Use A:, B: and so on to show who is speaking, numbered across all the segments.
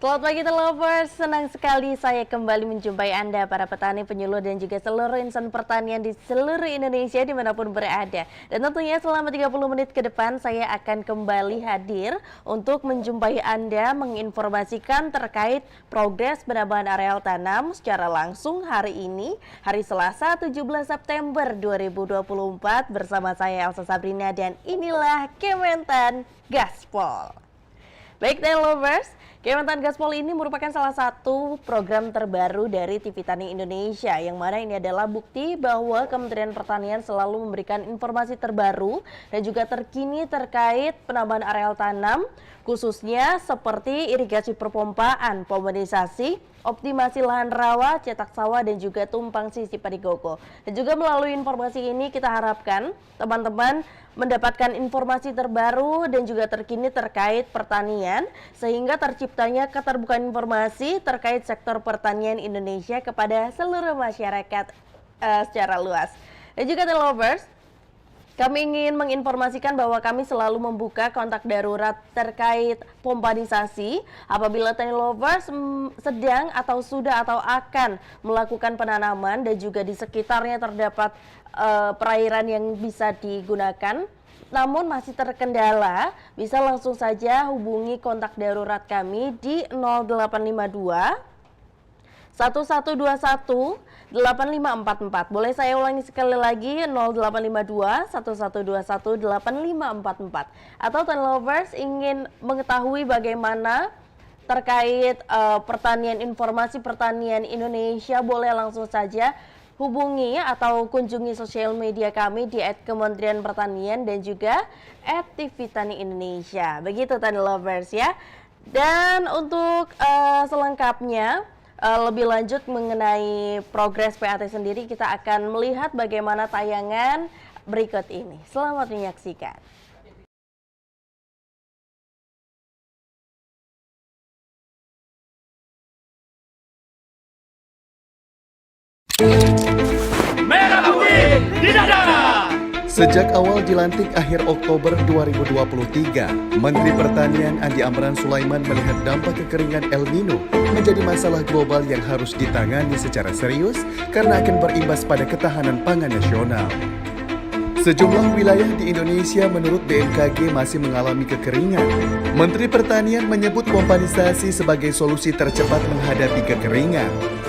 A: Selamat pagi Telovers, senang sekali saya kembali menjumpai Anda para petani, penyuluh dan juga seluruh insan pertanian di seluruh Indonesia dimanapun berada. Dan tentunya selama 30 menit ke depan saya akan kembali hadir untuk menjumpai Anda, menginformasikan terkait progres penambahan areal tanam secara langsung hari ini, hari Selasa 17 September 2024 bersama saya Elsa Sabrina dan inilah Kementan Gaspol. Baik Telovers, Kementan Gaspol ini merupakan salah satu program terbaru dari TV Tani Indonesia, yang mana ini adalah bukti bahwa Kementerian Pertanian selalu memberikan informasi terbaru dan juga terkini terkait penambahan areal tanam, khususnya seperti irigasi perpompaan, pominisasi, optimasi lahan rawa, cetak sawah, dan juga tumpang sisi padi gogo. Dan juga melalui informasi ini kita harapkan teman-teman mendapatkan informasi terbaru dan juga terkini terkait pertanian, sehingga terciptanya keterbukaan informasi terkait sektor pertanian Indonesia kepada seluruh masyarakat secara luas. Dan juga Telovers, kami ingin menginformasikan bahwa kami selalu membuka kontak darurat terkait pompanisasi apabila Telovers sedang atau sudah atau akan melakukan penanaman dan juga di sekitarnya terdapat perairan yang bisa digunakan, namun masih terkendala, bisa langsung saja hubungi kontak darurat kami di 0852 1121 8544. Boleh saya ulangi sekali lagi, 0852 1121 8544. Atau Telovers ingin mengetahui bagaimana terkait pertanian, informasi pertanian Indonesia, boleh langsung saja hubungi atau kunjungi sosial media kami di @Kementerian Pertanian dan juga @TV Tani Indonesia. Begitu Telovers ya. Dan untuk selengkapnya lebih lanjut mengenai progres PAT sendiri, kita akan melihat bagaimana tayangan berikut ini. Selamat menyaksikan.
B: Merah putih di dada.
C: Sejak awal dilantik akhir Oktober 2023, Menteri Pertanian Andi Amran Sulaiman melihat dampak kekeringan El Nino menjadi masalah global yang harus ditangani secara serius karena akan berimbas pada ketahanan pangan nasional. Sejumlah wilayah di Indonesia menurut BMKG masih mengalami kekeringan. Menteri Pertanian menyebut pompanisasi sebagai solusi tercepat menghadapi kekeringan.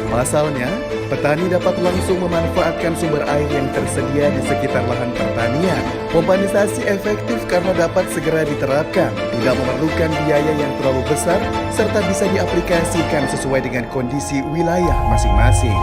C: Pasalnya, petani dapat langsung memanfaatkan sumber air yang tersedia di sekitar lahan pertanian. Pompanisasi efektif karena dapat segera diterapkan, tidak memerlukan biaya yang terlalu besar, serta bisa diaplikasikan sesuai dengan kondisi wilayah masing-masing.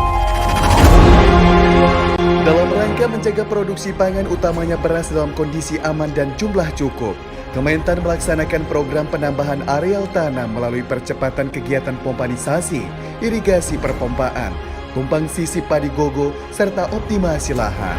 C: Dalam rangka menjaga produksi pangan utamanya beras dalam kondisi aman dan jumlah cukup, Kementan melaksanakan program penambahan areal tanam melalui percepatan kegiatan pompanisasi, irigasi perpompaan, tumpang sisi padi gogo, serta optimasi lahan.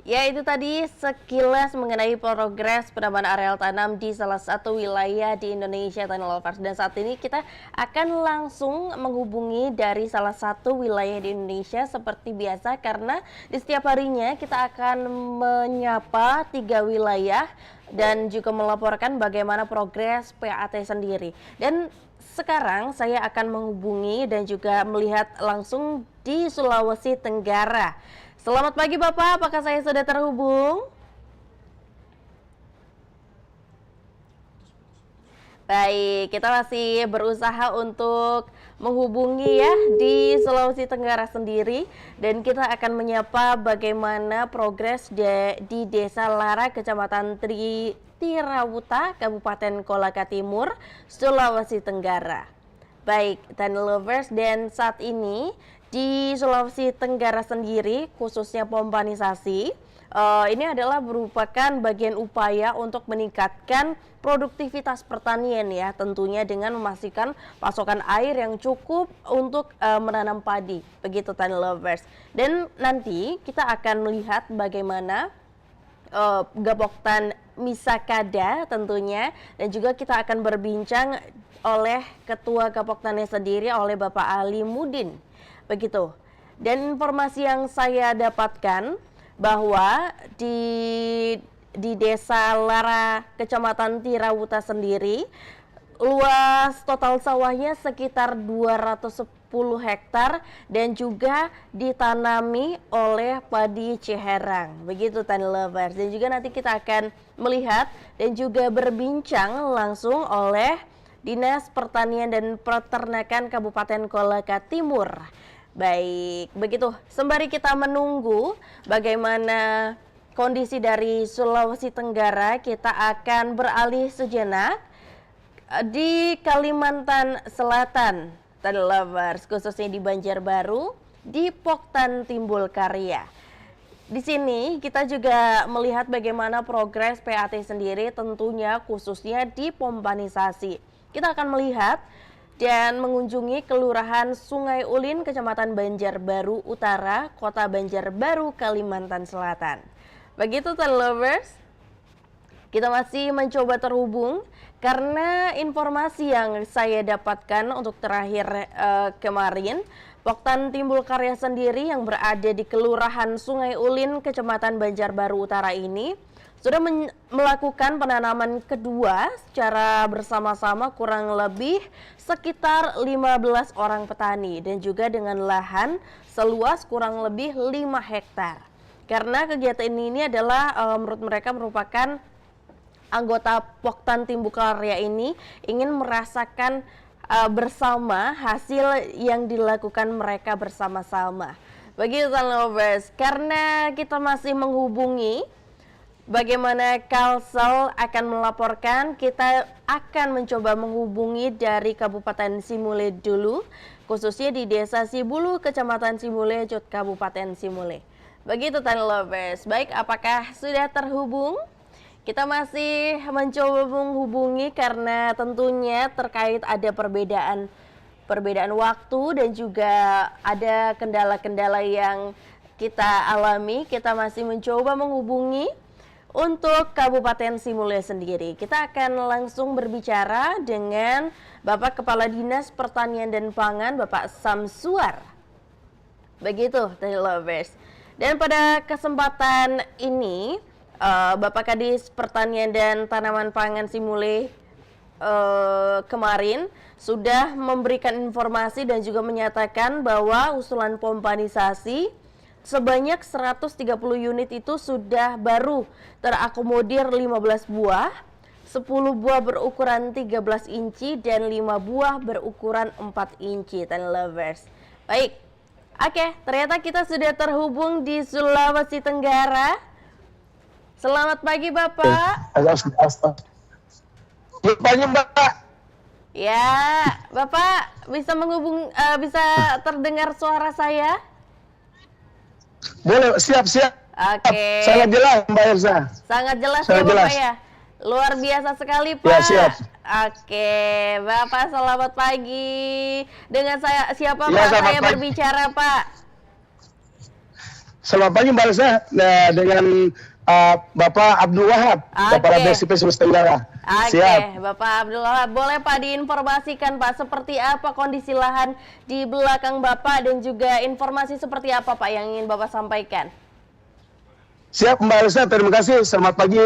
A: Ya, itu tadi sekilas mengenai progres penambahan areal tanam di salah satu wilayah di Indonesia, Telovers. Dan saat ini kita akan langsung menghubungi dari salah satu wilayah di Indonesia seperti biasa, karena di setiap harinya kita akan menyapa 3 wilayah dan juga melaporkan bagaimana progres PAT sendiri. Dan sekarang saya akan menghubungi dan juga melihat langsung di Sulawesi Tenggara. Selamat pagi Bapak, apakah saya sudah terhubung? Baik, kita masih berusaha untuk menghubungi ya di Sulawesi Tenggara sendiri, dan kita akan menyapa bagaimana progres di Desa Lara, Kecamatan Tirawuta, Kabupaten Kolaka Timur, Sulawesi Tenggara. Baik, Telovers, dan saat ini di Sulawesi Tenggara sendiri, khususnya pompanisasi, ini adalah merupakan bagian upaya untuk meningkatkan produktivitas pertanian ya, tentunya dengan memastikan pasokan air yang cukup untuk menanam padi, begitu Tani Lovers. Dan nanti kita akan melihat bagaimana Gapoktan Misakada tentunya, dan juga kita akan berbincang oleh Ketua Gapoktannya sendiri oleh Bapak Ali Mudin, begitu. Dan informasi yang saya dapatkan bahwa di Desa Lara, Kecamatan Tirawuta sendiri, luas total sawahnya sekitar 210 hektar dan juga ditanami oleh padi Ciherang. Begitu Tani Lovers. Dan juga nanti kita akan melihat dan juga berbincang langsung oleh Dinas Pertanian dan Peternakan Kabupaten Kolaka Timur. Baik, begitu. Sembari kita menunggu bagaimana kondisi dari Sulawesi Tenggara, kita akan beralih sejenak di Kalimantan Selatan, Tani Lovers, khususnya di Banjarbaru, di Poktan Timbul Karya. Di sini kita juga melihat bagaimana progres PAT sendiri, tentunya khususnya di pompanisasi. Kita akan melihat dan mengunjungi Kelurahan Sungai Ulin, Kecamatan Banjarbaru Utara, Kota Banjarbaru, Kalimantan Selatan. Begitu Tani Lovers, kita masih mencoba terhubung karena informasi yang saya dapatkan untuk terakhir kemarin, Poktan Timbul Karya sendiri yang berada di Kelurahan Sungai Ulin, Kecamatan Banjarbaru Utara ini sudah melakukan penanaman kedua secara bersama-sama kurang lebih sekitar 15 orang petani dan juga dengan lahan seluas kurang lebih 5 hektar. Karena kegiatan ini adalah menurut mereka merupakan anggota Poktan Timbul Karya ini ingin merasakan bersama hasil yang dilakukan mereka bersama-sama. Begitu Tani Lovers, karena kita masih menghubungi bagaimana Kalsel akan melaporkan, kita akan mencoba menghubungi dari Kabupaten Simule dulu, khususnya di Desa Sibulu, Kecamatan Simule, Kabupaten Simule. Begitu Tani Lovers. Baik, apakah sudah terhubung? Kita masih mencoba menghubungi karena tentunya terkait ada perbedaan waktu dan juga ada kendala-kendala yang kita alami. Kita masih mencoba menghubungi untuk Kabupaten Simule sendiri. Kita akan langsung berbicara dengan Bapak Kepala Dinas Pertanian dan Pangan, Bapak Samsuar. Begitu, Tani Lovers. Dan pada kesempatan ini, Bapak Kadis Pertanian dan Tanaman Pangan Simule kemarin sudah memberikan informasi dan juga menyatakan bahwa usulan pompanisasi sebanyak 130 unit itu sudah baru terakomodir 15 buah, 10 buah berukuran 13 inci dan 5 buah berukuran 4 inci, Tani Lovers. Baik, oke, ternyata kita sudah terhubung di Sulawesi Tenggara. Selamat pagi Bapak.
D: Selamat pagi Mbak.
A: Ya, Bapak bisa bisa terdengar suara saya?
D: Boleh, siap.
A: Oke.
D: Sangat jelas Mbak Elsa.
A: Sangat jelas
D: Sangat
A: ya Bapak
D: jelas.
A: ya. Luar biasa sekali Pak.
D: Ya, siap.
A: Oke, Bapak selamat pagi. Dengan siapa
D: Ya,
A: Pak
D: selamat
A: saya
D: pagi.
A: berbicara Pak?
D: Selamat pagi Mbak Elsa. Dengan Bapak Abdul Wahab, Kepala BSIP Sulawesi Tenggara.
A: Oke,
D: Siap.
A: Bapak Abdullah, boleh Pak diinformasikan Pak seperti apa kondisi lahan di belakang Bapak dan juga informasi seperti apa Pak yang ingin Bapak sampaikan?
D: Siap Mbak Elsa, terima kasih. Selamat pagi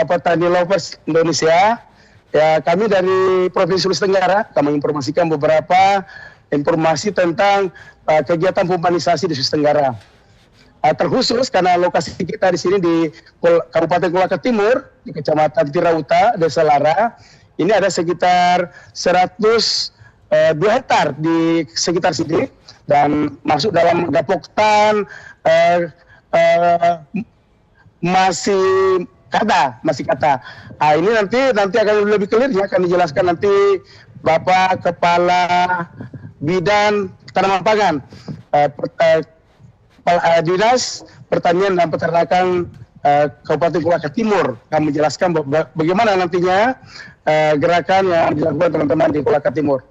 D: petani lovers Indonesia. Ya, kami dari Provinsi Sulawesi Tenggara kami informasikan beberapa informasi tentang kegiatan pompanisasi di Sulawesi Tenggara. Terkhusus karena lokasi kita di sini di Kabupaten Kolaka Timur, di Kecamatan Tirawuta, Desa Lara, ini ada sekitar 102 hektar di sekitar sini dan masuk dalam Gapoktan masih kata. Ini nanti akan lebih clear ya, akan dijelaskan nanti Bapak Kepala Bidang Tanaman Pangan, Dinas Pertanian dan Peternakan Kabupaten Kolaka Timur. Kami menjelaskan bagaimana nantinya gerakan yang dilakukan teman-teman di Kolaka Timur.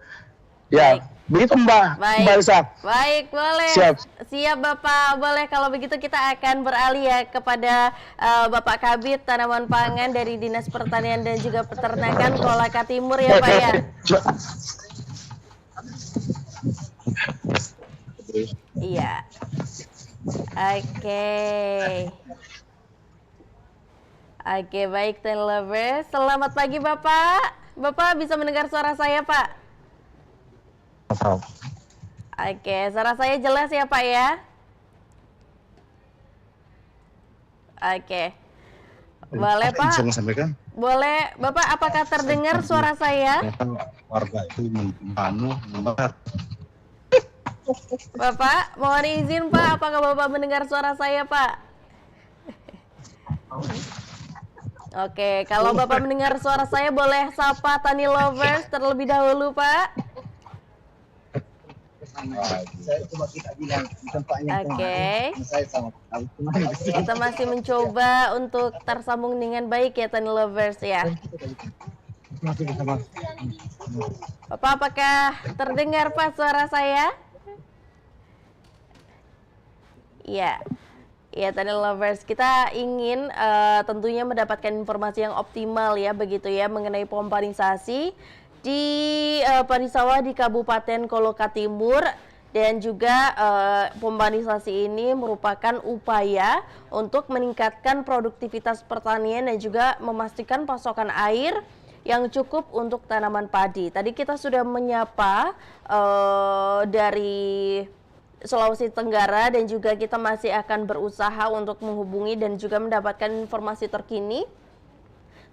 D: Ya, begitu Mbak Elsa.
A: Baik, boleh. Siap Bapak, boleh. Kalau begitu kita akan beralih ya kepada Bapak Kabid Tanaman Pangan dari Dinas Pertanian dan juga Peternakan Kolaka Timur ya Pak ya. Iya. Oke, baik Ten Lovers. Selamat pagi Bapak. Bapak bisa mendengar suara saya Pak? Oke, suara saya jelas ya Pak ya? Oke. Boleh Pak?
E: Bisa sampaikan?
A: Boleh. Bapak apakah terdengar suara saya?
E: Warga itu membarat.
A: Bapak, mohon izin Pak, apakah Bapak mendengar suara saya Pak? Oke, kalau Bapak mendengar suara saya boleh sapa Tani Lovers terlebih dahulu Pak. Oke. Kita masih mencoba untuk tersambung dengan baik ya Tani Lovers ya. Bapak apakah terdengar Pak suara saya? Iya. Ya Tani Lovers, kita ingin tentunya mendapatkan informasi yang optimal ya begitu ya mengenai pompanisasi di Panisawah di Kabupaten Kolaka Timur, dan juga pompanisasi ini merupakan upaya untuk meningkatkan produktivitas pertanian dan juga memastikan pasokan air yang cukup untuk tanaman padi. Tadi kita sudah menyapa dari Sulawesi Tenggara dan juga kita masih akan berusaha untuk menghubungi dan juga mendapatkan informasi terkini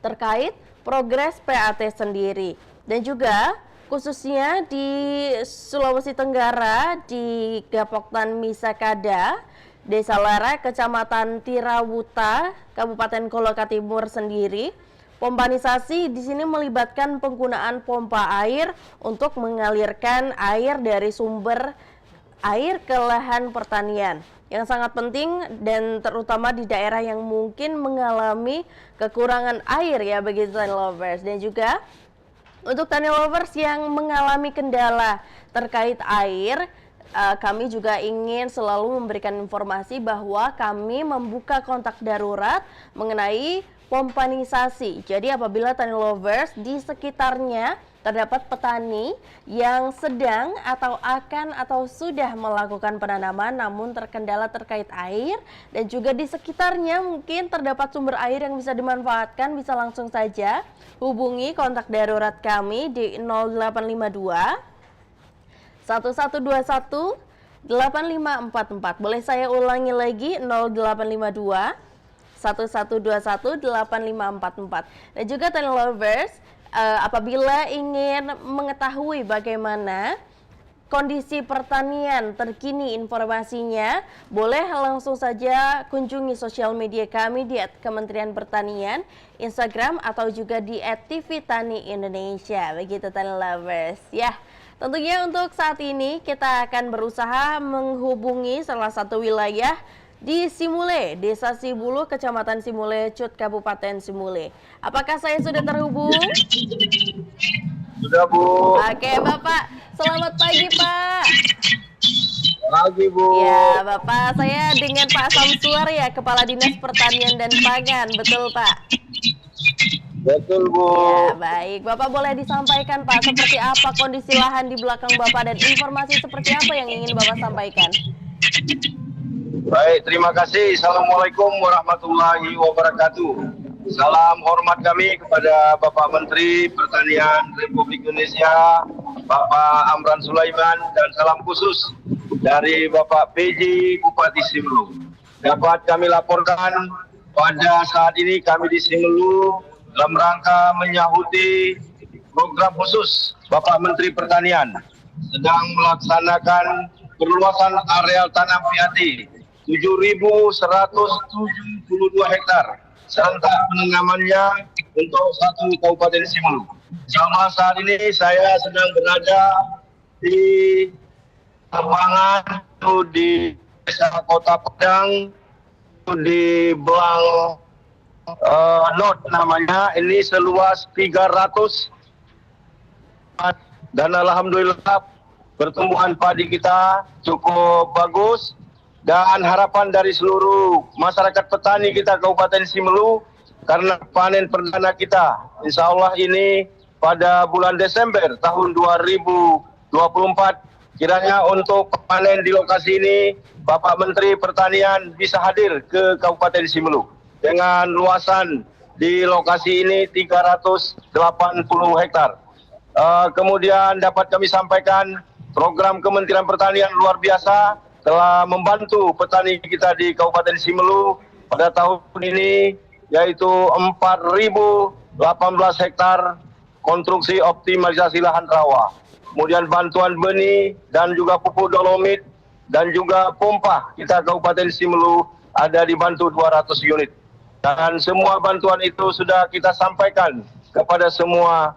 A: terkait progres PAT sendiri. Dan juga khususnya di Sulawesi Tenggara di Gapoktan Misakada, Desa Lara, Kecamatan Tirawuta, Kabupaten Kolaka Timur sendiri, pompanisasi di sini melibatkan penggunaan pompa air untuk mengalirkan air dari sumber air ke lahan pertanian yang sangat penting dan terutama di daerah yang mungkin mengalami kekurangan air ya begitu Tani Lovers. Dan juga untuk Tani Lovers yang mengalami kendala terkait air, kami juga ingin selalu memberikan informasi bahwa kami membuka kontak darurat mengenai pompanisasi. Jadi apabila Tani Lovers di sekitarnya terdapat petani yang sedang atau akan atau sudah melakukan penanaman namun terkendala terkait air, dan juga di sekitarnya mungkin terdapat sumber air yang bisa dimanfaatkan, bisa langsung saja hubungi kontak darurat kami di 0852 1121 8544. Boleh saya ulangi lagi, 0852 1121 8544. Dan juga Tani Lovers, apabila ingin mengetahui bagaimana kondisi pertanian terkini informasinya, boleh langsung saja kunjungi sosial media kami di @Kementerian Pertanian, Instagram atau juga di @tvtani_indonesia. Begitu Tani Lovers ya. Tentunya untuk saat ini kita akan berusaha menghubungi salah satu wilayah di Simule, Desa Sibulu, Kecamatan Simule, Cut, Kabupaten Simule. Apakah saya sudah terhubung?
D: Sudah Bu.
A: Oke Bapak, selamat pagi Pak.
D: Pagi Bu.
A: Ya Bapak, saya dengan Pak Samsuar ya, Kepala Dinas Pertanian dan Pangan, betul Pak?
D: Betul Bu.
A: Ya baik, Bapak boleh disampaikan Pak, seperti apa kondisi lahan di belakang Bapak dan informasi seperti apa yang ingin Bapak sampaikan?
F: Baik, terima kasih. Assalamualaikum warahmatullahi wabarakatuh. Salam hormat kami kepada Bapak Menteri Pertanian Republik Indonesia, Bapak Amran Sulaiman, dan salam khusus dari Bapak PJ Bupati Simelu. Dapat kami laporkan pada saat ini kami di Simelu dalam rangka menyahuti program khusus Bapak Menteri Pertanian sedang melaksanakan perluasan areal tanam PAT 7.172 hektar serentak penanamannya untuk satu Kabupaten Simelu. Sama saat ini saya sedang berada di lapangan di Desa Kota Padang, di Belang Not namanya, ini seluas 300 dan alhamdulillah pertumbuhan padi kita cukup bagus dan harapan dari seluruh masyarakat petani kita Kabupaten Simelu karena panen perdana kita insya Allah ini pada bulan Desember tahun 2024 kiranya untuk panen di lokasi ini Bapak Menteri Pertanian bisa hadir ke Kabupaten Simelu dengan luasan di lokasi ini 380 hektar. Kemudian dapat kami sampaikan program Kementerian Pertanian luar biasa telah membantu petani kita di Kabupaten Simelu pada tahun ini yaitu 4.018 hektar konstruksi optimalisasi lahan rawa. Kemudian bantuan benih dan juga pupuk dolomit dan juga pompa kita Kabupaten Simelu ada dibantu 200 unit. Dan semua bantuan itu sudah kita sampaikan kepada semua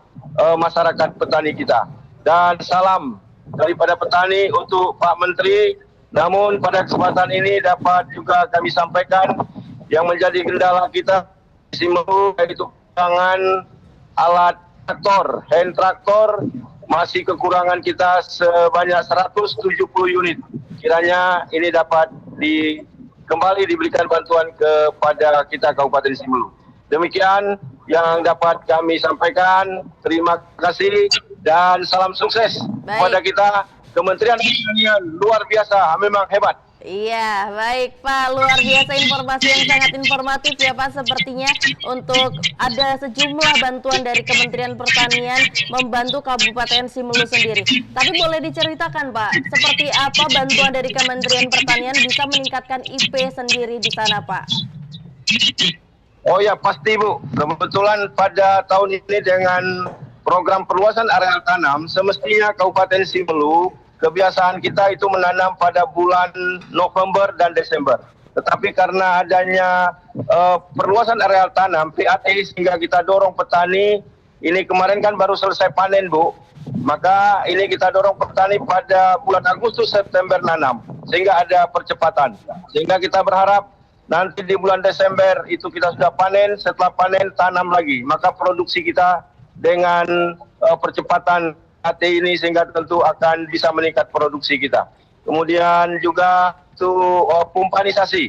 F: masyarakat petani kita. Dan salam daripada petani untuk Pak Menteri. Namun pada kesempatan ini dapat juga kami sampaikan yang menjadi kendala kita di Simelu yaitu kekurangan alat traktor, hand traktor masih kekurangan kita sebanyak 170 unit. Kiranya ini dapat kembali diberikan bantuan kepada kita Kabupaten Simelu. Demikian yang dapat kami sampaikan. Terima kasih dan salam sukses kepada kita. Kementerian Pertanian luar biasa, memang hebat.
A: Iya, baik Pak, luar biasa informasi yang sangat informatif ya Pak. Sepertinya untuk ada sejumlah bantuan dari Kementerian Pertanian membantu Kabupaten Simelu sendiri. Tapi boleh diceritakan Pak, seperti apa bantuan dari Kementerian Pertanian bisa meningkatkan IP sendiri di sana Pak?
F: Oh ya pasti Bu, kebetulan pada tahun ini dengan program perluasan area tanam, semestinya Kabupaten Simelu kebiasaan kita itu menanam pada bulan November dan Desember. Tetapi karena adanya perluasan area tanam, PAT, sehingga kita dorong petani, ini kemarin kan baru selesai panen Bu, maka ini kita dorong petani pada bulan Agustus September nanam, sehingga ada percepatan. Sehingga kita berharap nanti di bulan Desember itu kita sudah panen, setelah panen tanam lagi. Maka produksi kita dengan percepatan AT ini sehingga tentu akan bisa meningkat produksi kita. Kemudian juga itu pumpanisasi.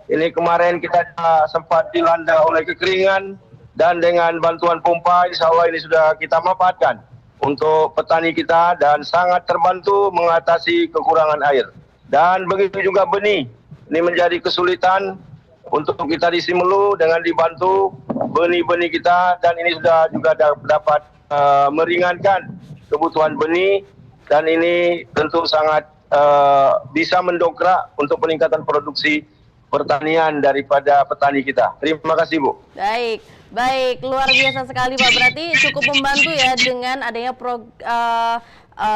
F: Ini kemarin kita sempat dilanda oleh kekeringan dan dengan bantuan pompa insya Allah ini sudah kita manfaatkan untuk petani kita dan sangat terbantu mengatasi kekurangan air. Dan begitu juga benih. Ini menjadi kesulitan untuk kita di Simelu dengan dibantu benih-benih kita dan ini sudah juga dapat meringankan kebutuhan benih dan ini tentu sangat bisa mendongkrak untuk peningkatan produksi pertanian daripada petani kita. Terima kasih Bu.
A: Baik, luar biasa sekali Pak. Berarti cukup membantu ya dengan adanya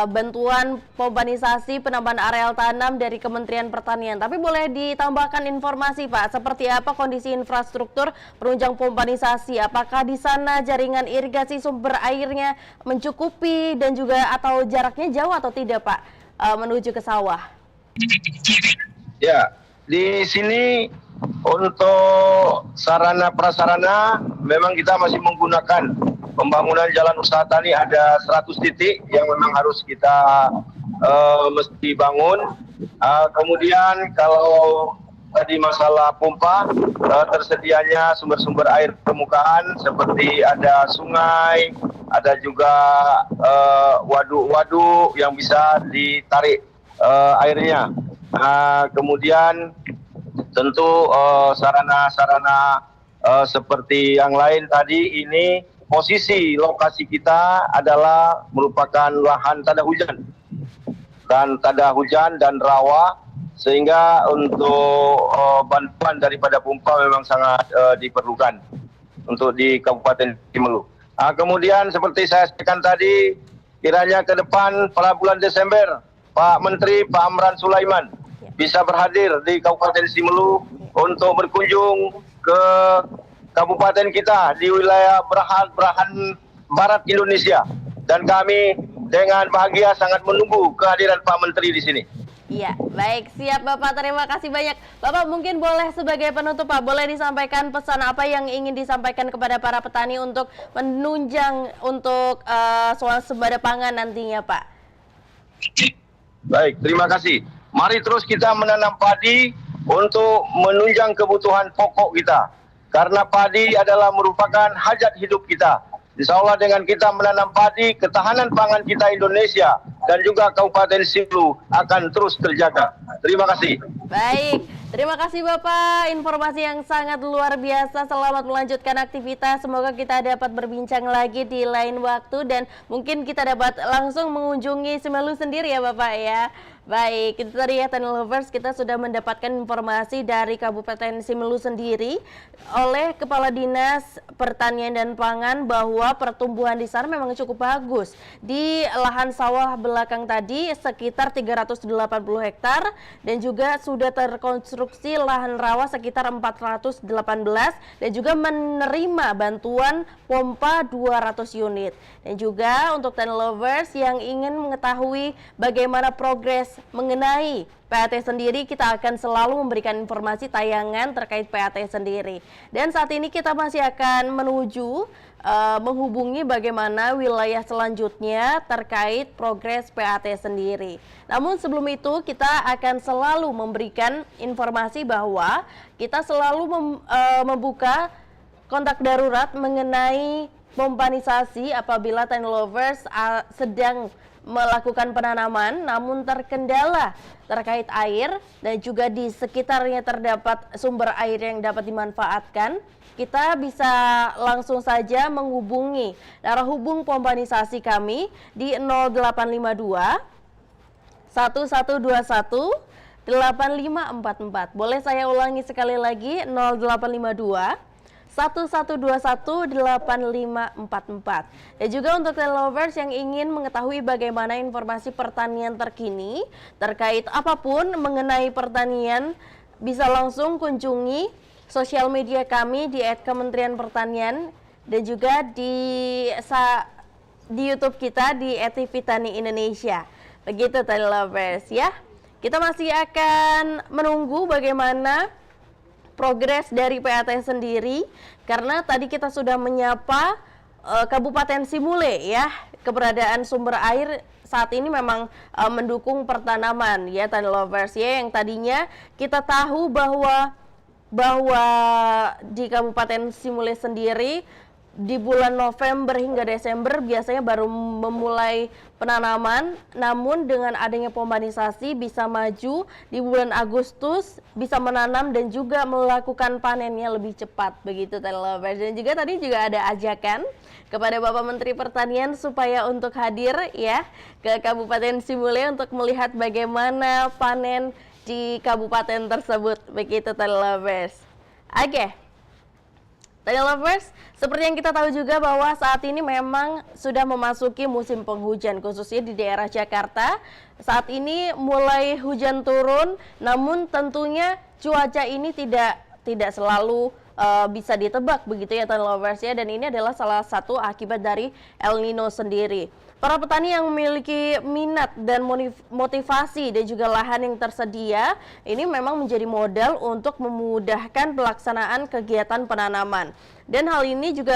A: bantuan pompanisasi penambahan areal tanam dari Kementerian Pertanian. Tapi boleh ditambahkan informasi Pak, seperti apa kondisi infrastruktur penunjang pompanisasi? Apakah di sana jaringan irigasi sumber airnya mencukupi dan juga atau jaraknya jauh atau tidak Pak menuju ke sawah?
F: Ya, di sini untuk sarana prasarana memang kita masih menggunakan pembangunan jalan usaha tani ada 100 titik yang memang harus kita mesti bangun. Kemudian kalau tadi masalah pompa, tersedianya sumber-sumber air permukaan seperti ada sungai, ada juga waduk-waduk yang bisa ditarik airnya. Kemudian tentu sarana-sarana seperti yang lain tadi ini posisi lokasi kita adalah merupakan lahan tada hujan dan rawa sehingga untuk bantuan daripada pompa memang sangat diperlukan untuk di Kabupaten Simelu. Kemudian seperti saya sampaikan tadi, kiranya ke depan pada bulan Desember Pak Menteri Pak Amran Sulaiman bisa berhadir di Kabupaten Simelu untuk berkunjung ke kabupaten kita di wilayah belahan barat Indonesia dan kami dengan bahagia sangat menunggu kehadiran Pak Menteri di sini.
A: Iya, baik, siap Bapak, terima kasih banyak. Bapak mungkin boleh sebagai penutup Pak, boleh disampaikan pesan apa yang ingin disampaikan kepada para petani untuk menunjang untuk swasembada pangan nantinya Pak.
F: Baik, terima kasih. Mari terus kita menanam padi untuk menunjang kebutuhan pokok kita. Karena padi adalah merupakan hajat hidup kita. Insya Allah dengan kita menanam padi, ketahanan pangan kita Indonesia dan juga Kabupaten Silu akan terus terjaga. Terima kasih.
A: Baik, terima kasih Bapak. Informasi yang sangat luar biasa. Selamat melanjutkan aktivitas. Semoga kita dapat berbincang lagi di lain waktu dan mungkin kita dapat langsung mengunjungi Simelu sendiri ya Bapak ya. Baik, itu tadi ya Tani Lovers, kita sudah mendapatkan informasi dari Kabupaten Simelu sendiri oleh Kepala Dinas Pertanian dan Pangan bahwa pertumbuhan di sana memang cukup bagus. Di lahan sawah belakang tadi sekitar 380 hektar dan juga sudah terkonstruksi lahan rawa sekitar 418 dan juga menerima bantuan pompa 200 unit. Dan juga untuk Tani Lovers yang ingin mengetahui bagaimana progres mengenai PAT sendiri, kita akan selalu memberikan informasi tayangan terkait PAT sendiri. Dan saat ini kita masih akan menuju menghubungi bagaimana wilayah selanjutnya terkait progres PAT sendiri. Namun sebelum itu kita akan selalu memberikan informasi bahwa kita selalu membuka kontak darurat mengenai pompanisasi apabila Tani Lovers sedang melakukan penanaman namun terkendala terkait air dan juga di sekitarnya terdapat sumber air yang dapat dimanfaatkan, kita bisa langsung saja menghubungi arah hubung pompanisasi kami di 0852 1121 8544. Boleh saya ulangi sekali lagi, 0852 1121-8544. Dan juga untuk lovers yang ingin mengetahui bagaimana informasi pertanian terkini terkait apapun mengenai pertanian, bisa langsung kunjungi sosial media kami di @Kementerian Pertanian dan juga di YouTube kita di @TV Tani Indonesia. Begitu Tani Lovers ya. Kita masih akan menunggu bagaimana progres dari PAT sendiri karena tadi kita sudah menyapa Kabupaten Simule ya, keberadaan sumber air saat ini memang mendukung pertanaman ya Tani Lovers ya, yang tadinya kita tahu bahwa di Kabupaten Simule sendiri di bulan November hingga Desember biasanya baru memulai penanaman, namun dengan adanya pompanisasi bisa maju di bulan Agustus, bisa menanam dan juga melakukan panennya lebih cepat begitu Tani Lovers. Dan juga tadi juga ada ajakan kepada Bapak Menteri Pertanian supaya untuk hadir ya ke Kabupaten Simule untuk melihat bagaimana panen di kabupaten tersebut begitu Tani Lovers. Oke. Tani Lovers, seperti yang kita tahu juga bahwa saat ini memang sudah memasuki musim penghujan, khususnya di daerah Jakarta. Saat ini mulai hujan turun, namun tentunya cuaca ini tidak selalu bisa ditebak begitu ya Tani Lovers ya, dan ini adalah salah satu akibat dari El Nino sendiri. Para petani yang memiliki minat dan motivasi dan juga lahan yang tersedia, ini memang menjadi modal untuk memudahkan pelaksanaan kegiatan penanaman. Dan hal ini juga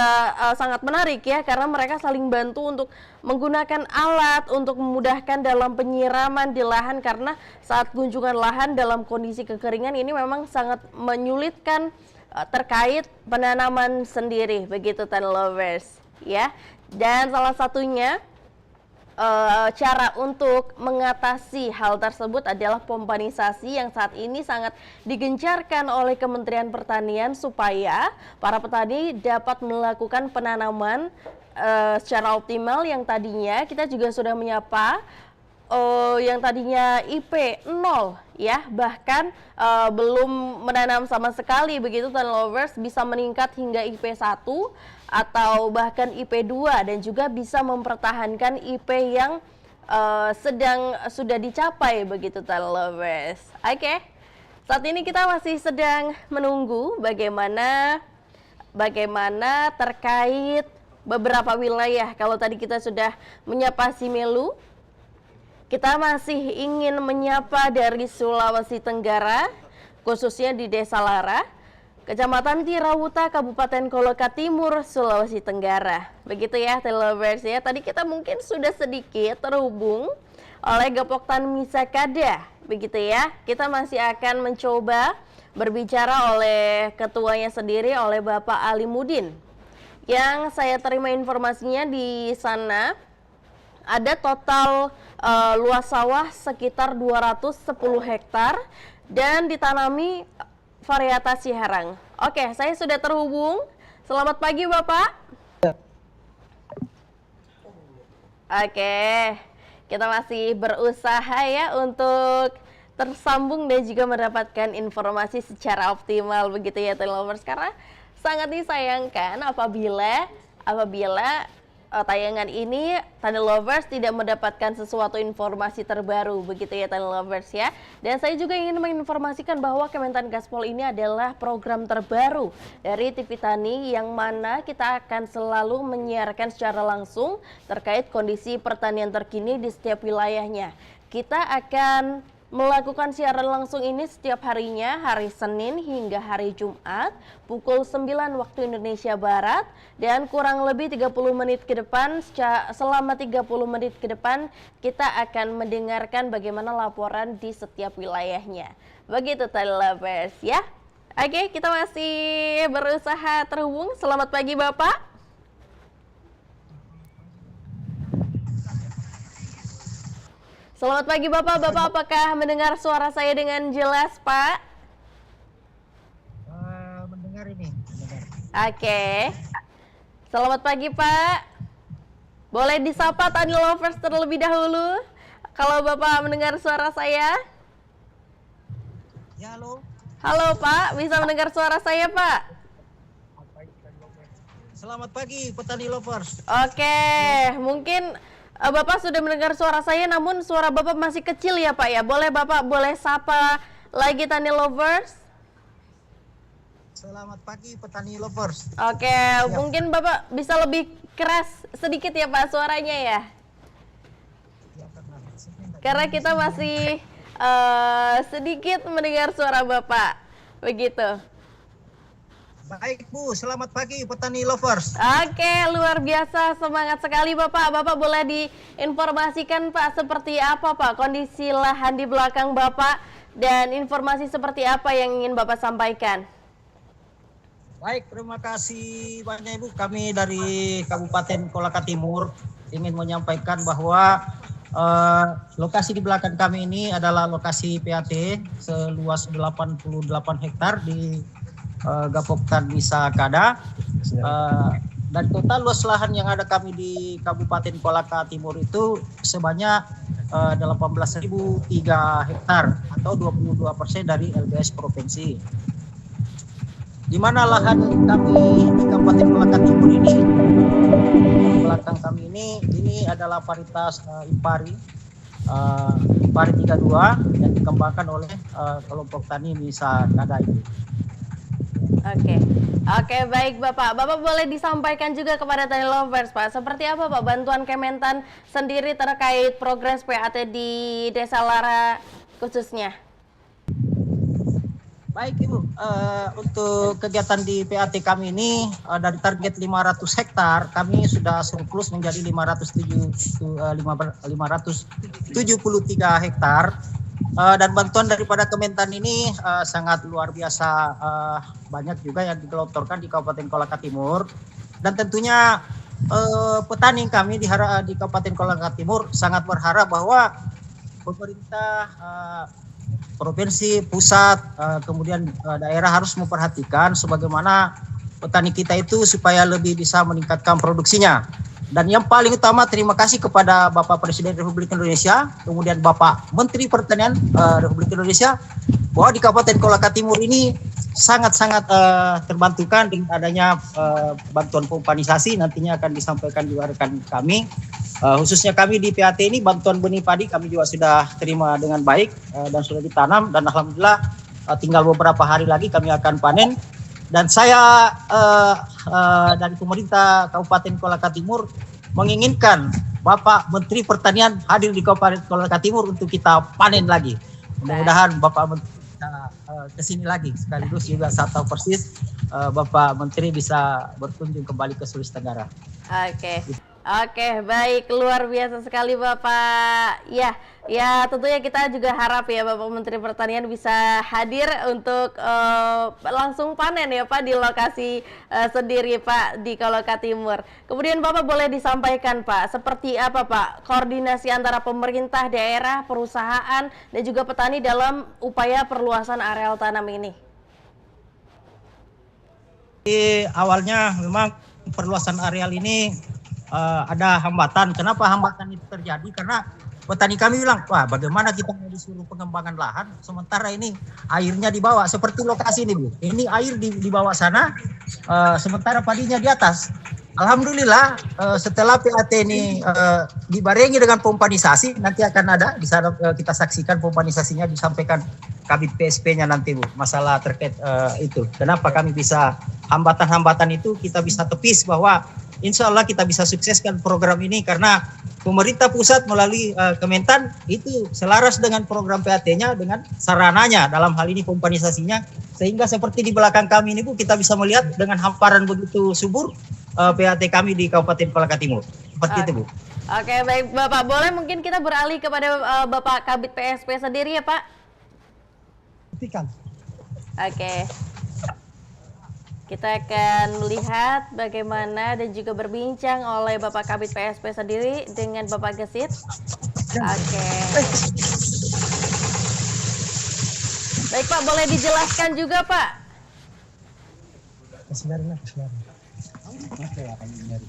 A: sangat menarik ya, karena mereka saling bantu untuk menggunakan alat untuk memudahkan dalam penyiraman di lahan, karena saat kunjungan lahan dalam kondisi kekeringan ini memang sangat menyulitkan terkait penanaman sendiri begitu Tani Lovers ya. Dan salah satunya cara untuk mengatasi hal tersebut adalah pompanisasi yang saat ini sangat digencarkan oleh Kementerian Pertanian supaya para petani dapat melakukan penanaman secara optimal. Yang tadinya kita juga sudah menyapa yang tadinya IP 0 ya, bahkan belum menanam sama sekali begitu Tani Lovers, bisa meningkat hingga IP 1 atau bahkan IP 2 dan juga bisa mempertahankan IP yang sudah dicapai begitu Tani Lovers. Oke. Saat ini kita masih sedang menunggu bagaimana terkait beberapa wilayah. Kalau tadi kita sudah menyapa Simelu, Kita masih ingin menyapa dari Sulawesi Tenggara, khususnya di Desa Lara, Kecamatan Tirawuta, Kabupaten Koloka Timur, Sulawesi Tenggara. Begitu ya, Telelovers ya. Tadi kita mungkin sudah sedikit terhubung oleh Gapoktan Misakada. Begitu ya. Kita masih akan mencoba berbicara oleh ketuanya sendiri, oleh Bapak Alimudin. Yang saya terima informasinya di sana ada total luas sawah sekitar 210 hektar dan ditanami varietas Ciherang. Oke, saya sudah terhubung. Selamat pagi, Bapak. Oke, kita masih berusaha ya untuk tersambung dan juga mendapatkan informasi secara optimal begitu ya, Telelovers. Karena sangat disayangkan apabila tayangan ini Telelovers tidak mendapatkan sesuatu informasi terbaru begitu ya, Telelovers ya. Dan saya juga ingin menginformasikan bahwa Kementan Gaspol ini adalah program terbaru dari TV Tani yang mana kita akan selalu menyiarkan secara langsung terkait kondisi pertanian terkini di setiap wilayahnya. Kita akan melakukan siaran langsung ini setiap harinya, hari Senin hingga hari Jumat, pukul 9 waktu Indonesia Barat, dan kurang lebih 30 menit ke depan, selama 30 menit ke depan, kita akan mendengarkan bagaimana laporan di setiap wilayahnya. Begitu, Telelovers ya. Oke, kita masih berusaha terhubung. Selamat pagi, Bapak. Selamat pagi Bapak. Bapak apakah mendengar suara saya dengan jelas, Pak?
G: Mendengar ini.
A: Oke. Selamat pagi, Pak. Boleh disapa Tani Lovers terlebih dahulu kalau Bapak mendengar suara saya?
G: Ya, halo.
A: Halo, Pak. Bisa mendengar suara saya, Pak?
G: Selamat pagi, Petani Lovers.
A: Oke, mungkin Bapak sudah mendengar suara saya, namun suara Bapak masih kecil ya, Pak ya. Bapak boleh sapa lagi Tani Lovers?
G: Selamat pagi, Petani Lovers.
A: Oke, mungkin Bapak bisa lebih keras sedikit ya, Pak, suaranya ya. Karena kita masih sedikit mendengar suara Bapak. Begitu.
G: Baik, Bu. Selamat pagi, Petani Lovers.
A: Oke, luar biasa, semangat sekali Bapak. Bapak boleh diinformasikan Pak seperti apa Pak kondisi lahan di belakang Bapak dan informasi seperti apa yang ingin Bapak sampaikan?
G: Baik, terima kasih banyak Ibu. Kami dari Kabupaten Kolaka Timur ingin menyampaikan bahwa lokasi di belakang kami ini adalah lokasi PAT seluas 88 hektar di Gapoktan Misakada, dan total luas lahan yang ada kami di Kabupaten Kolaka Timur itu sebanyak 18.003 hektar atau 22% dari LBS provinsi. Di mana lahan kami di Kabupaten Kolaka Timur ini, di belakang kami ini adalah varietas Impari 32 yang dikembangkan oleh kelompok tani Misakada ini.
A: Oke, baik Bapak. Bapak boleh disampaikan juga kepada Tani Lovers, Pak. Seperti apa Pak bantuan Kementan sendiri terkait progres PAT di Desa Lara khususnya?
G: Baik Ibu, untuk kegiatan di PAT kami ini dari target 500 hektar kami sudah surplus menjadi 573 hektar. Dan bantuan daripada Kementan ini sangat luar biasa, banyak juga yang digelontorkan di Kabupaten Kolaka Timur, dan tentunya petani kami di Kabupaten Kolaka Timur sangat berharap bahwa pemerintah provinsi, pusat, kemudian daerah harus memperhatikan sebagaimana petani kita itu supaya lebih bisa meningkatkan produksinya. Dan yang paling utama terima kasih kepada Bapak Presiden Republik Indonesia, kemudian Bapak Menteri Pertanian Republik Indonesia, bahwa di Kabupaten Kolaka Timur ini sangat-sangat terbantukan dengan adanya bantuan pompanisasi. Nantinya akan disampaikan juga rekan kami, khususnya kami di PAT ini bantuan benih padi kami juga sudah terima dengan baik dan sudah ditanam, dan alhamdulillah tinggal beberapa hari lagi kami akan panen. Dan saya dari pemerintah Kabupaten Kolaka Timur menginginkan Bapak Menteri Pertanian hadir di Kabupaten Kolaka Timur untuk kita panen lagi. Mudah-mudahan Bapak Menteri bisa kesini lagi, sekaligus juga saya tahu persis Bapak Menteri bisa berkunjung kembali ke Sulawesi Tenggara.
A: Oke. Oke, baik, luar biasa sekali Bapak. Ya tentunya kita juga harap ya Bapak Menteri Pertanian bisa hadir untuk langsung panen ya Pak di lokasi sendiri Pak di Kolaka Timur. Kemudian Bapak boleh disampaikan Pak, seperti apa Pak koordinasi antara pemerintah daerah, perusahaan, dan juga petani dalam upaya perluasan areal tanam ini?
G: Di awalnya memang perluasan areal ini ada hambatan. Kenapa hambatan itu terjadi? Karena petani kami bilang, wah bagaimana kita mau disuruh pengembangan lahan, sementara ini airnya di bawah, seperti lokasi ini Bu. Ini air di bawah sana, sementara padinya di atas. Alhamdulillah setelah PAT ini dibarengi dengan pompanisasi, nanti akan ada, di sana kita saksikan pompanisasinya disampaikan Kabid PSP-nya nanti Bu, masalah terkait itu. Kenapa kami bisa, hambatan-hambatan itu kita bisa tepis bahwa insya Allah kita bisa sukseskan program ini karena pemerintah pusat melalui Kementan itu selaras dengan program PAT-nya dengan sarananya dalam hal ini pompanisasinya, sehingga seperti di belakang kami ini Bu, kita bisa melihat dengan hamparan begitu subur PAT kami di Kabupaten Kolaka Timur. Seperti itu Bu.
A: Oke, baik Bapak, boleh mungkin kita beralih kepada Bapak Kabid PSP sendiri ya Pak? Oke. Kita akan melihat bagaimana dan juga berbincang oleh Bapak Kabid PSP sendiri dengan Bapak Gesit. Oke. Baik Pak, boleh dijelaskan juga Pak?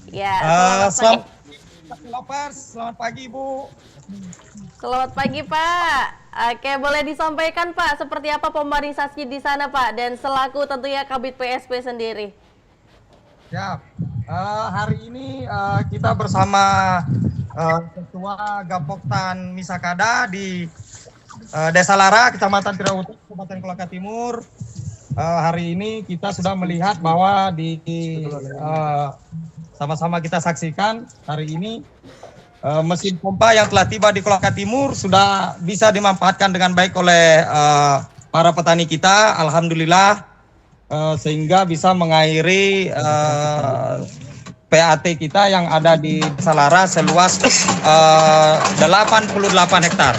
A: Ya,
H: selamat pagi Bu.
A: Selamat pagi Pak. Oke, boleh disampaikan Pak seperti apa pompanisasi di sana Pak, dan selaku tentunya Kabid PSP sendiri.
H: Ya, hari ini kita bersama Ketua Gapoktan Misakada di Desa Lara, Kecamatan Tirautu, Kabupaten Kolaka Timur. Hari ini kita sudah melihat bahwa sama-sama kita saksikan hari ini mesin pompa yang telah tiba di Kolaka Timur sudah bisa dimanfaatkan dengan baik oleh para petani kita, alhamdulillah, sehingga bisa mengairi PAT kita yang ada di Desa Lara seluas 88 hektar.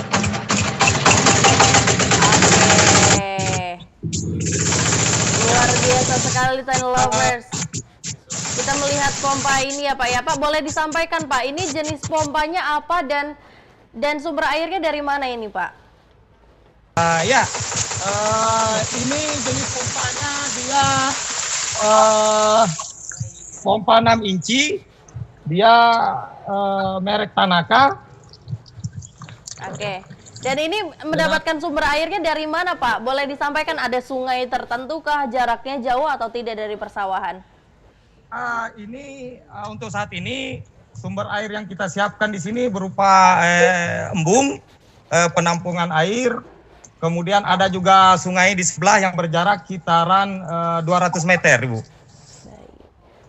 A: Luar biasa sekali Tani Lovers. Kita melihat pompa ini ya Pak ya. Pak, boleh disampaikan Pak, ini jenis pompanya apa dan sumber airnya dari mana ini Pak?
H: Ini jenis pompanya dia pompa 6 inci, dia merek Tanaka.
A: Oke. Dan ini mendapatkan sumber airnya dari mana Pak? Boleh disampaikan, ada sungai tertentu kah, jaraknya jauh atau tidak dari persawahan?
H: Ini untuk saat ini sumber air yang kita siapkan di sini berupa embung, penampungan air, kemudian ada juga sungai di sebelah yang berjarak sekitaran 200 meter, Ibu.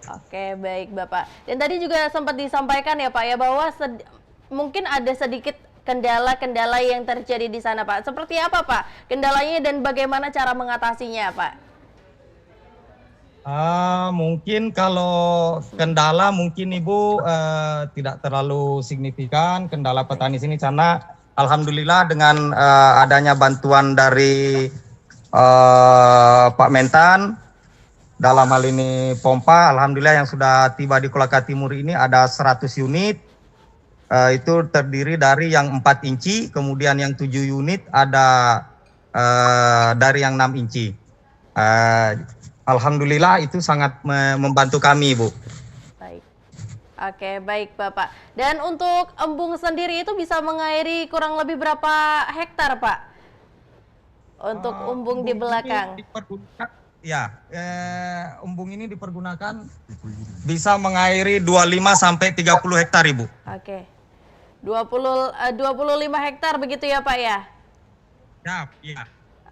A: Oke, baik Bapak. Dan tadi juga sempat disampaikan ya Pak ya bahwa mungkin ada sedikit kendala-kendala yang terjadi di sana Pak. Seperti apa Pak kendalanya dan bagaimana cara mengatasinya Pak?
H: Mungkin kalau kendala mungkin Ibu tidak terlalu signifikan kendala petani sini karena alhamdulillah dengan adanya bantuan dari Pak Mentan dalam hal ini pompa, alhamdulillah yang sudah tiba di Kolaka Timur ini ada 100 unit. Itu terdiri dari yang 4 inci, kemudian yang 7 unit ada dari yang 6 inci. Alhamdulillah itu sangat membantu kami, Bu.
A: Baik. Oke, baik Bapak. Dan untuk embung sendiri itu bisa mengairi kurang lebih berapa hektar, Pak? Untuk embung di belakang.
H: Embung ini dipergunakan bisa mengairi 25 sampai 30 hektar, Ibu.
A: Oke. 25 hektar begitu ya, Pak ya?
H: Iya.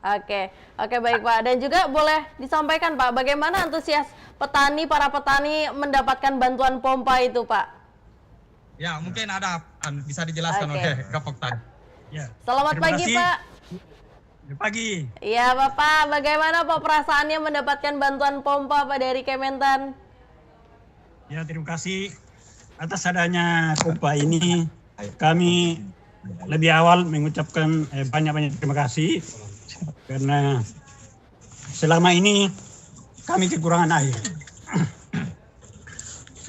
A: Oke, baik Pak. Dan juga boleh disampaikan Pak, bagaimana antusias para petani mendapatkan bantuan pompa itu Pak?
H: Ya, mungkin ada bisa dijelaskan
A: Oke.
H: oleh Kapok Tani.
B: Ya.
A: Selamat
B: Terima
A: pagi
B: kasih.
A: Pak.
B: Selamat pagi.
A: Iya Bapak, bagaimana Pak perasaannya mendapatkan bantuan pompa Pak dari Kementan?
B: Ya, terima kasih atas adanya pompa ini. Kami lebih awal mengucapkan banyak-banyak terima kasih karena selama ini kami kekurangan air.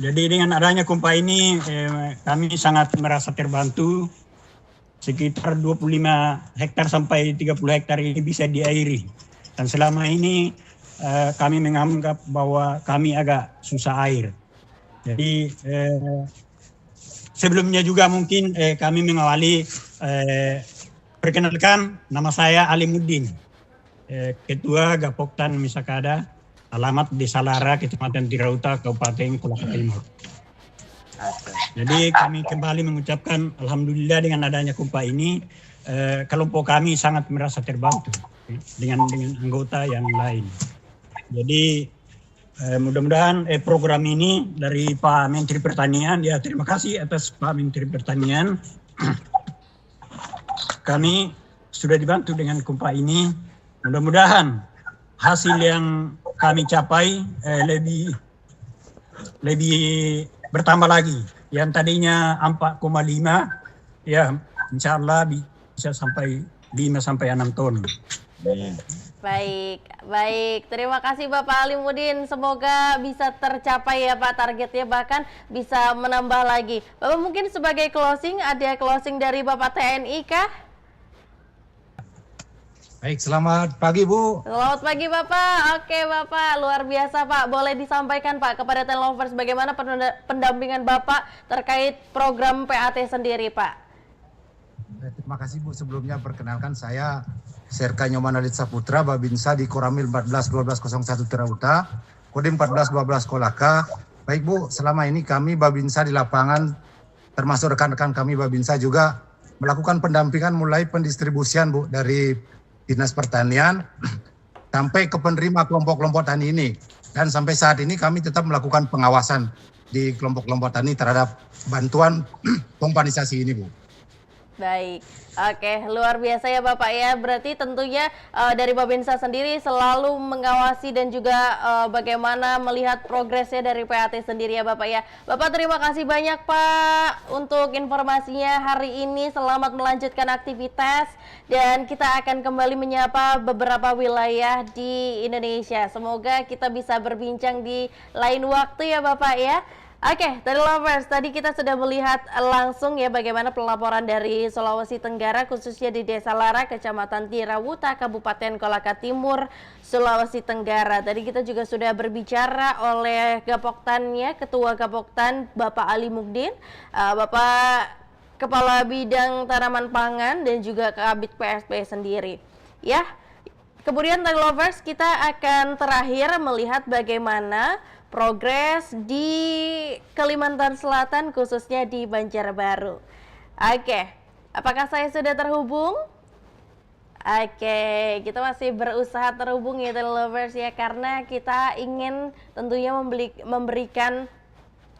B: Jadi dengan adanya pompa ini kami sangat merasa terbantu. Sekitar 25 hektar sampai 30 hektar ini bisa diairi. Dan selama ini kami menganggap bahwa kami agak susah air. Jadi sebelumnya juga mungkin kami mengawali perkenalkan, nama saya Alimuddin, Ketua Gapoktan Misakada, alamat Desa Lara, Kecamatan Tirauta, Kabupaten Kolaka Timur. Jadi kami kembali mengucapkan alhamdulillah dengan adanya pompa ini kelompok kami sangat merasa terbantu dengan anggota yang lain. Jadi mudah-mudahan program ini dari Pak Menteri Pertanian, ya terima kasih atas Pak Menteri Pertanian. Kami sudah dibantu dengan pompa ini. Mudah-mudahan hasil yang kami capai lebih bertambah lagi. Yang tadinya 4,5, ya insya Allah bisa sampai 5 sampai 6 ton.
A: Baik. Terima kasih Bapak Alimuddin. Semoga bisa tercapai ya Pak targetnya, bahkan bisa menambah lagi. Bapak mungkin sebagai closing, ada closing dari Bapak TNI kah?
E: Baik, selamat pagi Bu.
A: Selamat pagi Bapak. Oke Bapak, luar biasa Pak. Boleh disampaikan Pak kepada Tenlovers bagaimana pendampingan Bapak terkait program PAT sendiri Pak?
E: Terima kasih Bu. Sebelumnya perkenalkan saya Serka Nyoman Alit Saputra, Babinsa di Koramil 141201 Tirauta, Kodim 1412 Kolaka. Baik Bu, selama ini kami Babinsa di lapangan, termasuk rekan-rekan kami Babinsa juga melakukan pendampingan mulai pendistribusian Bu dari Dinas Pertanian sampai ke penerima kelompok-kelompok tani ini. Dan sampai saat ini kami tetap melakukan pengawasan di kelompok-kelompok tani terhadap bantuan pompanisasi ini Bu.
A: Baik, oke, luar biasa ya Bapak ya. Berarti tentunya dari Babinsa sendiri selalu mengawasi dan juga bagaimana melihat progresnya dari PAT sendiri ya Bapak ya. Bapak terima kasih banyak Pak untuk informasinya hari ini. Selamat melanjutkan aktivitas dan kita akan kembali menyapa beberapa wilayah di Indonesia. Semoga kita bisa berbincang di lain waktu ya Bapak ya. Oke, Tenlovers, tadi kita sudah melihat langsung ya bagaimana pelaporan dari Sulawesi Tenggara, khususnya di Desa Lara, Kecamatan Tirauta, Kabupaten Kolaka Timur, Sulawesi Tenggara. Tadi kita juga sudah berbicara oleh Gapoktannya, Ketua Gapoktan Bapak Alimuddin, Bapak Kepala Bidang Tanaman Pangan, dan juga Kabid PSP sendiri. Ya, kemudian Tenlovers, kita akan terakhir melihat bagaimana progres di Kalimantan Selatan, khususnya di Banjarbaru. Oke, apakah saya sudah terhubung? Oke, kita masih berusaha terhubung ya Tenlovers ya, karena kita ingin tentunya memberikan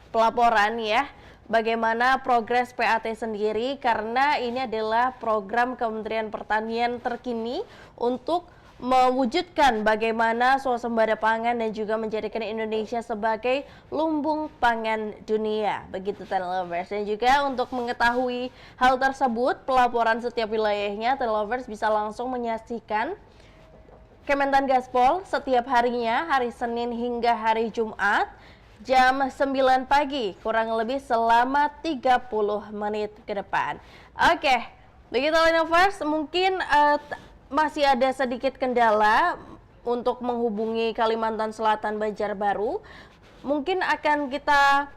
A: pelaporan ya bagaimana progres PAT sendiri, karena ini adalah program Kementerian Pertanian terkini untuk mewujudkan bagaimana swasembada pangan dan juga menjadikan Indonesia sebagai lumbung pangan dunia. Begitu Tenlovers. Dan juga untuk mengetahui hal tersebut, pelaporan setiap wilayahnya, Tenlovers bisa langsung menyaksikan Kementan Gaspol setiap harinya, hari Senin hingga hari Jumat, jam 9 pagi, kurang lebih selama 30 menit ke depan. Oke, begitu Tenlovers, mungkin masih ada sedikit kendala untuk menghubungi Kalimantan Selatan Banjarbaru. Mungkin akan kita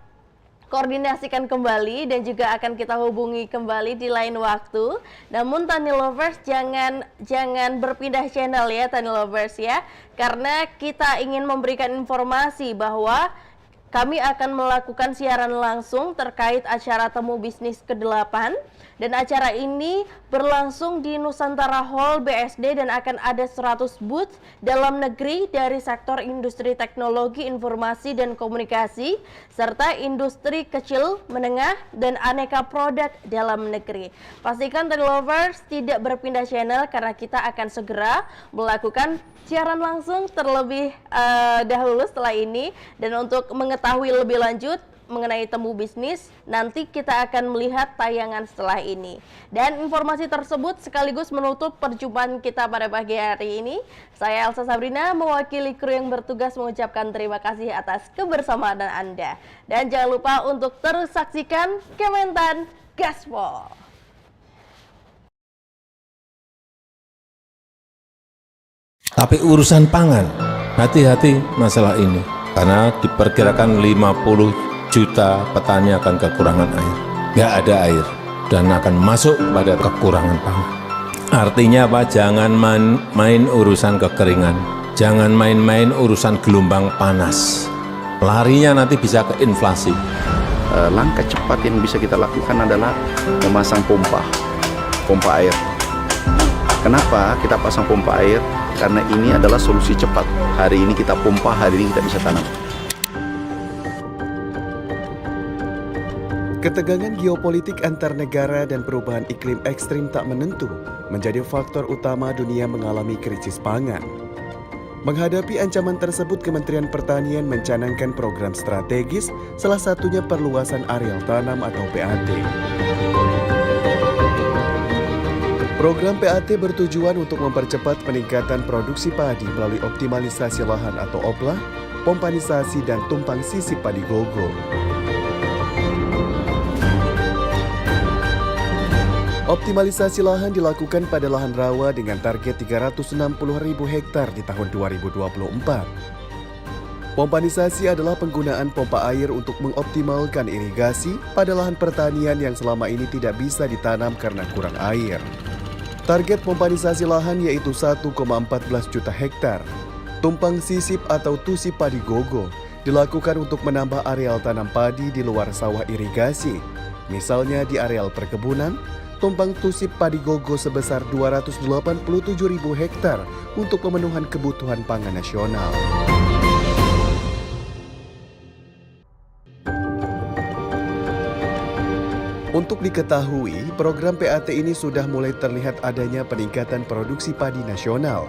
A: koordinasikan kembali dan juga akan kita hubungi kembali di lain waktu. Namun Tenlovers jangan berpindah channel ya Tenlovers ya, karena kita ingin memberikan informasi bahwa kami akan melakukan siaran langsung terkait acara Temu Bisnis ke-8. Dan acara ini berlangsung di Nusantara Hall BSD dan akan ada 100 booth dalam negeri dari sektor industri teknologi, informasi, dan komunikasi, serta industri kecil, menengah, dan aneka produk dalam negeri. Pastikan Lovers tidak berpindah channel karena kita akan segera melakukan siaran langsung terlebih dahulu setelah ini. Dan untuk mengetahui lebih lanjut mengenai Temu Bisnis, nanti kita akan melihat tayangan setelah ini. Dan informasi tersebut sekaligus menutup perjumpaan kita pada pagi hari ini. Saya Elsa Sabrina mewakili kru yang bertugas mengucapkan terima kasih atas kebersamaan Anda. Dan jangan lupa untuk terus saksikan Kementan Gaspol.
I: Tapi urusan pangan, hati-hati masalah ini. Karena diperkirakan 50 juta petani akan kekurangan air. Nggak ada air dan akan masuk pada kekurangan pangan. Artinya apa? Jangan main urusan kekeringan. Jangan main-main urusan gelombang panas. Larinya nanti bisa ke inflasi.
J: Langkah cepat yang bisa kita lakukan adalah memasang pompa air. Kenapa kita pasang pompa air? Karena ini adalah solusi cepat. Hari ini kita pompa, hari ini kita bisa tanam.
C: Ketegangan geopolitik antar negara dan perubahan iklim ekstrim tak menentu menjadi faktor utama dunia mengalami krisis pangan. Menghadapi ancaman tersebut, Kementerian Pertanian mencanangkan program strategis, salah satunya perluasan areal tanam atau PAT. Program PAT bertujuan untuk mempercepat peningkatan produksi padi melalui optimalisasi lahan atau OPLA, pompanisasi dan tumpang sisip padi gogo. Optimalisasi lahan dilakukan pada lahan rawa dengan target 360.000 hektar di tahun 2024. Pompanisasi adalah penggunaan pompa air untuk mengoptimalkan irigasi pada lahan pertanian yang selama ini tidak bisa ditanam karena kurang air. Target pompanisasi lahan yaitu 1,14 juta hektar. Tumpang sisip atau tusip padi gogo dilakukan untuk menambah areal tanam padi di luar sawah irigasi, misalnya di areal perkebunan. Tumpang tusip padi gogo sebesar 287.000 hektar untuk pemenuhan kebutuhan pangan nasional. Untuk diketahui, program PAT ini sudah mulai terlihat adanya peningkatan produksi padi nasional.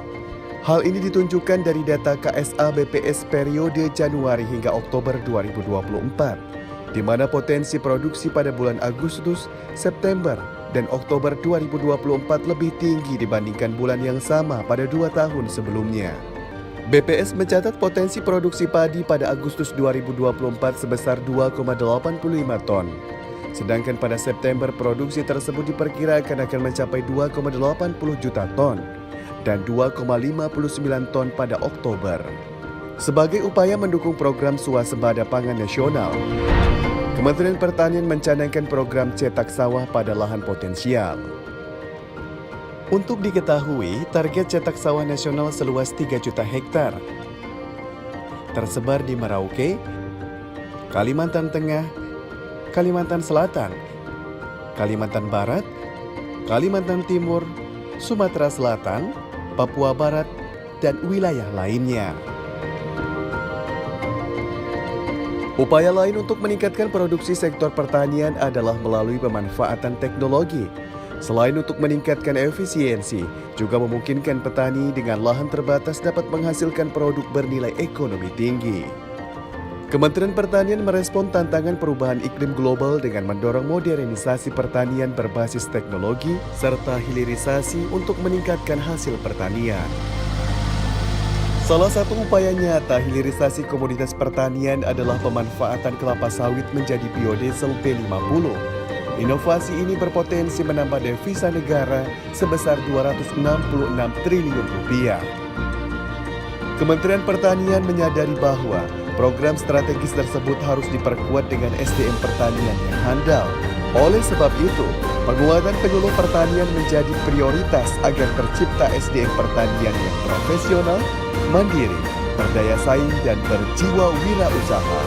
C: Hal ini ditunjukkan dari data KSA BPS periode Januari hingga Oktober 2024, di mana potensi produksi pada bulan Agustus, September, dan Oktober 2024 lebih tinggi dibandingkan bulan yang sama pada 2 tahun sebelumnya. BPS mencatat potensi produksi padi pada Agustus 2024 sebesar 2,85 ton. Sedangkan pada September produksi tersebut diperkirakan akan mencapai 2,80 juta ton dan 2,59 ton pada Oktober. Sebagai upaya mendukung program swasembada pangan nasional, Kementerian Pertanian mencanangkan program cetak sawah pada lahan potensial. Untuk diketahui, target cetak sawah nasional seluas 3 juta hektar. Tersebar di Merauke, Kalimantan Tengah, Kalimantan Selatan, Kalimantan Barat, Kalimantan Timur, Sumatera Selatan, Papua Barat, dan wilayah lainnya. Upaya lain untuk meningkatkan produksi sektor pertanian adalah melalui pemanfaatan teknologi. Selain untuk meningkatkan efisiensi, juga memungkinkan petani dengan lahan terbatas dapat menghasilkan produk bernilai ekonomi tinggi. Kementerian Pertanian merespon tantangan perubahan iklim global dengan mendorong modernisasi pertanian berbasis teknologi serta hilirisasi untuk meningkatkan hasil pertanian. Salah satu upaya nyata hilirisasi komoditas pertanian adalah pemanfaatan kelapa sawit menjadi biodiesel B50. Inovasi ini berpotensi menambah devisa negara sebesar 266 triliun rupiah. Kementerian Pertanian menyadari bahwa program strategis tersebut harus diperkuat dengan SDM pertanian yang handal. Oleh sebab itu, penguatan penyuluh pertanian menjadi prioritas agar tercipta SDM pertanian yang profesional, mandiri, berdaya saing, dan berjiwa wirausaha.